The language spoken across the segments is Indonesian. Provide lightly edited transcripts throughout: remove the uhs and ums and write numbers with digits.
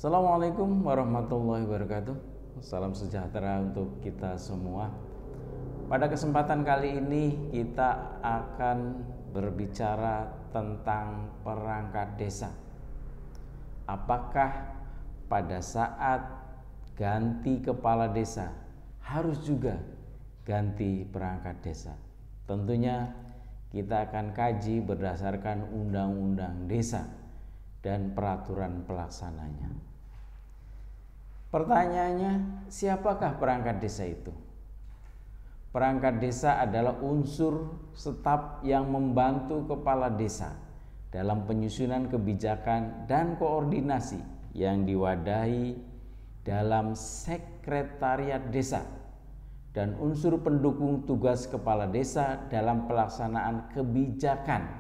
Assalamualaikum warahmatullahi wabarakatuh. Salam sejahtera untuk kita semua. Pada kesempatan kali ini kita akan berbicara tentang perangkat desa. Apakah pada saat ganti kepala desa harus juga ganti perangkat desa? Tentunya kita akan kaji berdasarkan undang-undang desa dan peraturan pelaksananya. Pertanyaannya, siapakah perangkat desa itu? Perangkat desa adalah unsur staf yang membantu kepala desa dalam penyusunan kebijakan dan koordinasi yang diwadahi dalam sekretariat desa dan unsur pendukung tugas kepala desa dalam pelaksanaan kebijakan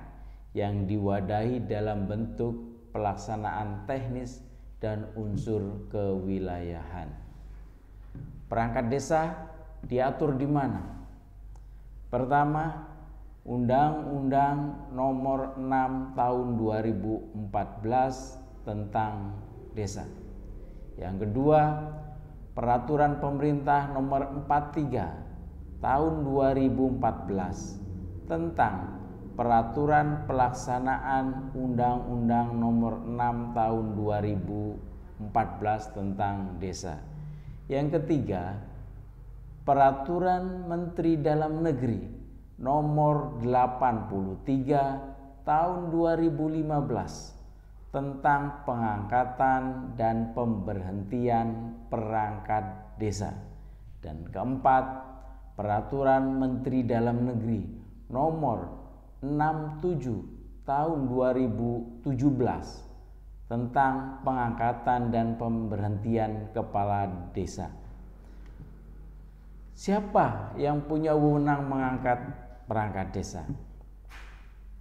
yang diwadahi dalam bentuk pelaksanaan teknis dan unsur kewilayahan. Perangkat desa diatur di mana? Pertama, Undang-Undang Nomor 6 Tahun 2014 tentang desa. Yang kedua, Peraturan Pemerintah Nomor 43 Tahun 2014 tentang Peraturan Pelaksanaan Undang-Undang Nomor 6 Tahun 2014 tentang desa. Yang ketiga, Peraturan Menteri Dalam Negeri Nomor 83 Tahun 2015 tentang pengangkatan dan pemberhentian perangkat desa. Dan keempat, Peraturan Menteri Dalam Negeri Nomor 67 Tahun 2017 tentang pengangkatan dan pemberhentian kepala desa. Siapa yang punya wewenang mengangkat perangkat desa?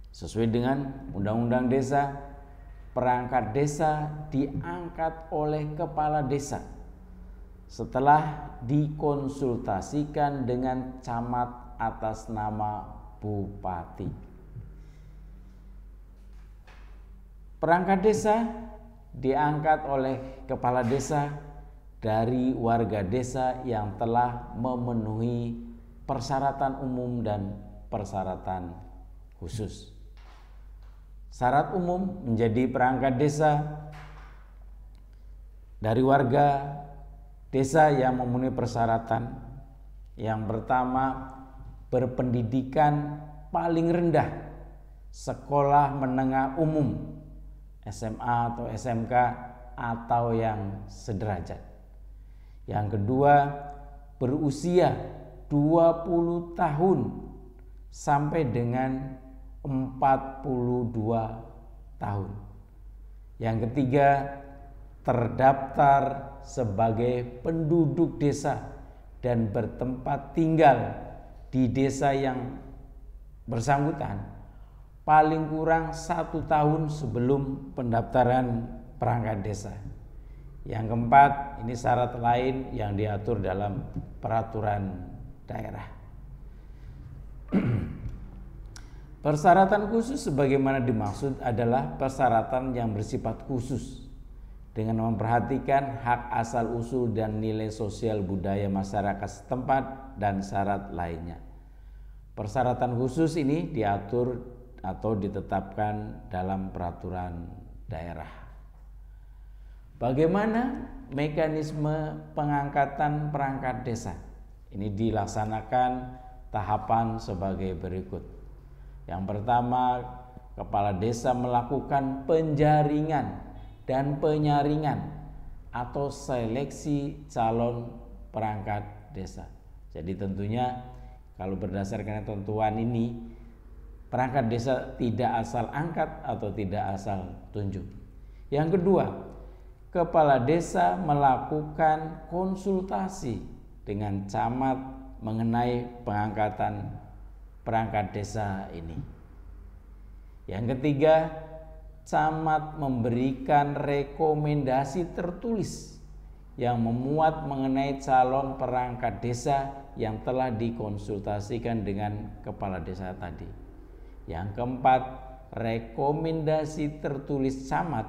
Sesuai dengan Undang-Undang Desa, perangkat desa diangkat oleh kepala desa setelah dikonsultasikan dengan camat atas nama bupati. Perangkat desa diangkat oleh kepala desa dari warga desa yang telah memenuhi persyaratan umum dan persyaratan khusus. Syarat umum menjadi perangkat desa dari warga desa yang memenuhi persyaratan. Yang pertama, berpendidikan paling rendah sekolah menengah umum, SMA atau SMK atau yang sederajat. Yang kedua, berusia 20 tahun sampai dengan 42 tahun. Yang ketiga, terdaftar sebagai penduduk desa dan bertempat tinggal di desa yang bersangkutan paling kurang 1 tahun sebelum pendaftaran perangkat desa. Yang keempat, ini syarat lain yang diatur dalam peraturan daerah. Persyaratan khusus sebagaimana dimaksud adalah persyaratan yang bersifat khusus dengan memperhatikan hak asal usul dan nilai sosial budaya masyarakat setempat dan syarat lainnya. Persyaratan khusus ini diatur atau ditetapkan dalam peraturan daerah. Bagaimana mekanisme pengangkatan perangkat desa? Ini dilaksanakan tahapan sebagai berikut. Yang pertama, kepala desa melakukan penjaringan dan penyaringan atau seleksi calon perangkat desa. Jadi tentunya kalau berdasarkan ketentuan ini, perangkat desa tidak asal angkat atau tidak asal tunjuk. Yang kedua, kepala desa melakukan konsultasi dengan camat mengenai pengangkatan perangkat desa ini. Yang ketiga, camat memberikan rekomendasi tertulis yang memuat mengenai calon perangkat desa yang telah dikonsultasikan dengan kepala desa tadi. Yang keempat, rekomendasi tertulis camat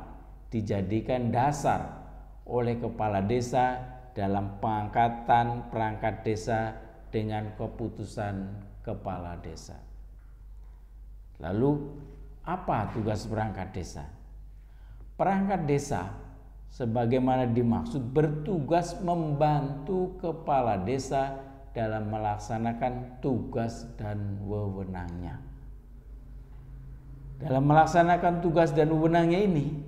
dijadikan dasar oleh kepala desa dalam pengangkatan perangkat desa dengan keputusan kepala desa. Lalu, apa tugas perangkat desa? Perangkat desa sebagaimana dimaksud bertugas membantu kepala desa dalam melaksanakan tugas dan wewenangnya. Dalam melaksanakan tugas dan wewenangnya ini,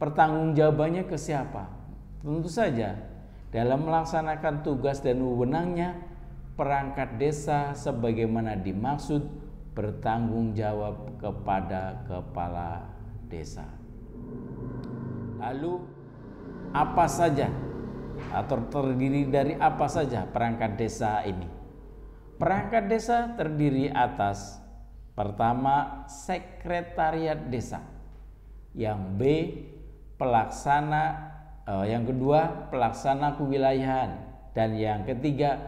pertanggungjawabannya ke siapa? Tentu saja dalam melaksanakan tugas dan wewenangnya, perangkat desa sebagaimana dimaksud bertanggung jawab kepada kepala desa. Lalu apa saja atau terdiri dari apa saja perangkat desa ini? Perangkat desa terdiri atas pertama sekretariat desa, yang yang kedua pelaksana kewilayahan, dan yang ketiga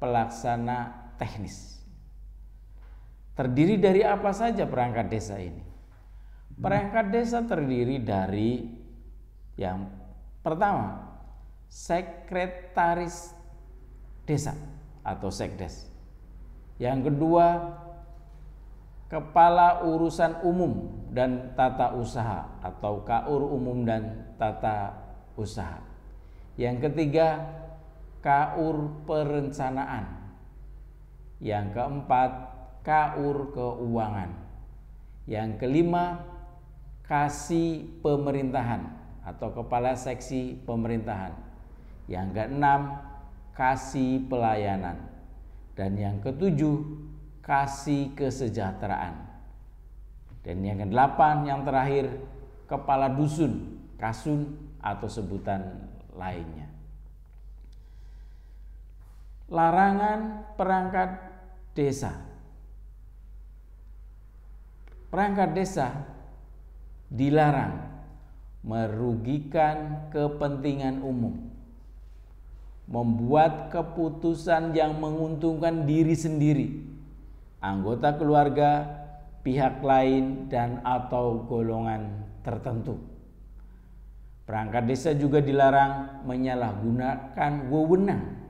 pelaksana teknis. Terdiri dari apa saja perangkat desa ini? Perangkat desa terdiri dari yang pertama sekretaris desa atau sekdes, yang kedua kepala urusan umum dan tata usaha atau KUR umum dan tata usaha, yang ketiga KUR perencanaan, yang keempat KUR keuangan, yang kelima kasih pemerintahan atau kepala seksi pemerintahan, yang keenam kasih pelayanan, dan yang ketujuh kasih kesejahteraan, dan yang kedelapan yang terakhir kepala dusun, kasun atau sebutan lainnya. Larangan perangkat desa. Perangkat desa dilarang merugikan kepentingan umum, membuat keputusan yang menguntungkan diri sendiri, anggota keluarga, pihak lain, dan atau golongan tertentu. Perangkat desa juga dilarang menyalahgunakan wewenang,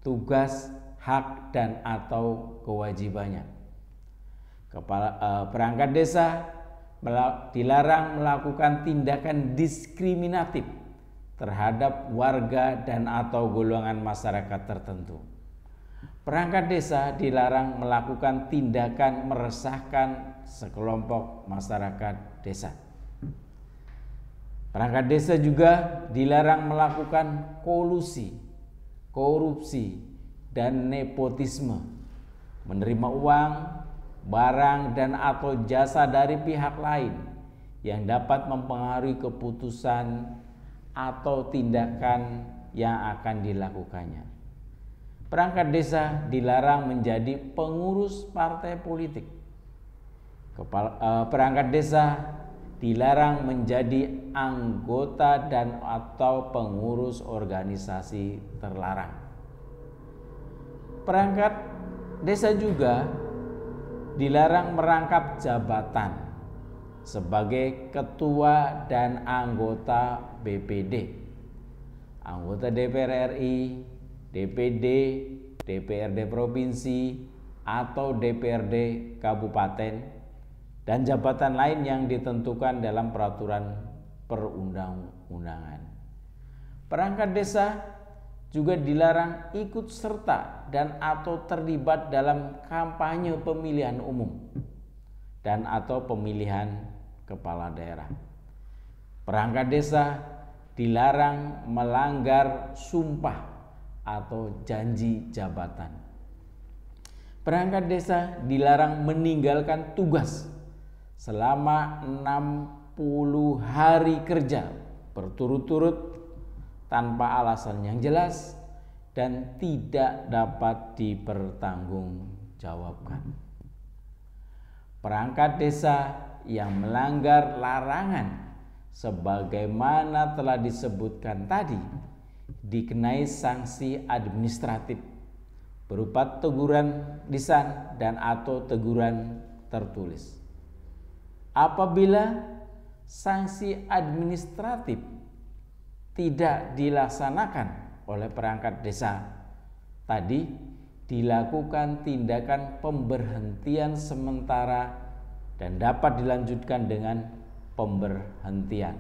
tugas, hak, dan atau kewajibannya. Perangkat desa dilarang melakukan tindakan diskriminatif terhadap warga dan atau golongan masyarakat tertentu. Perangkat desa dilarang melakukan tindakan meresahkan sekelompok masyarakat desa. Perangkat desa juga dilarang melakukan kolusi, korupsi, dan nepotisme, menerima uang, barang, dan atau jasa dari pihak lain yang dapat mempengaruhi keputusan atau tindakan yang akan dilakukannya. Perangkat desa dilarang menjadi pengurus partai politik. Perangkat desa dilarang menjadi anggota dan atau pengurus organisasi terlarang. Perangkat desa juga dilarang merangkap jabatan sebagai ketua dan anggota BPD, anggota DPR RI, DPD, DPRD provinsi, atau DPRD kabupaten, dan jabatan lain yang ditentukan dalam peraturan perundang-undangan. Perangkat desa juga dilarang ikut serta dan atau terlibat dalam kampanye pemilihan umum dan atau pemilihan kepala daerah. Perangkat desa dilarang melanggar sumpah atau janji jabatan. Perangkat desa dilarang meninggalkan tugas selama 60 hari kerja berturut-turut tanpa alasan yang jelas dan tidak dapat dipertanggungjawabkan. Perangkat desa yang melanggar larangan sebagaimana telah disebutkan tadi dikenai sanksi administratif berupa teguran lisan dan atau teguran tertulis. Apabila sanksi administratif tidak dilaksanakan oleh perangkat desa tadi, dilakukan tindakan pemberhentian sementara dan dapat dilanjutkan dengan pemberhentian.